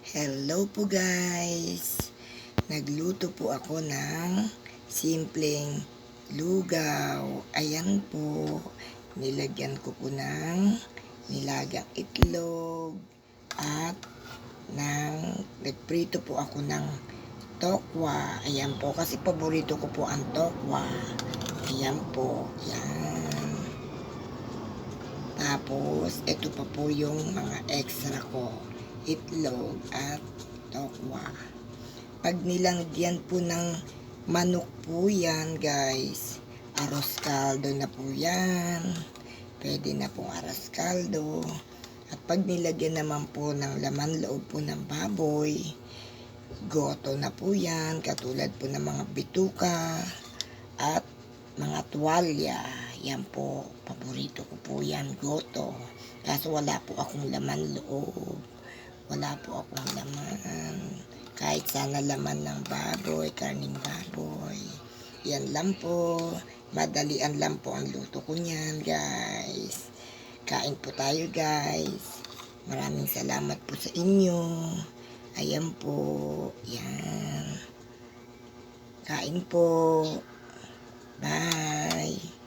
Hello po guys! Nagluto po ako ng simpleng lugaw. Ayan po, nilagyan ko po ng nilagang itlog at nagprito po ako ng tokwa. Ayan po, kasi paborito ko po ang tokwa. Ayan po, yan. Tapos, ito pa po yung mga extra ko. Itlog at tokwa. Pag nilagyan po ng manok po yan guys, arroz caldo na po yan. Pwede na pong arroz caldo. At pag nilagyan naman po ng laman loob po ng baboy, goto na po yan. Katulad po ng mga bituka at mga tuwalya. Yan po, paborito ko po yan, goto. Kaso wala po akong laman loob. Wala po akong laman. Kahit sana laman ng baboy, karning baboy. Yan lang po. Madalian lang po ang luto ko niyan, guys. Kain po tayo, guys. Maraming salamat po sa inyo. Ayan po. Yan. Kain po. Bye.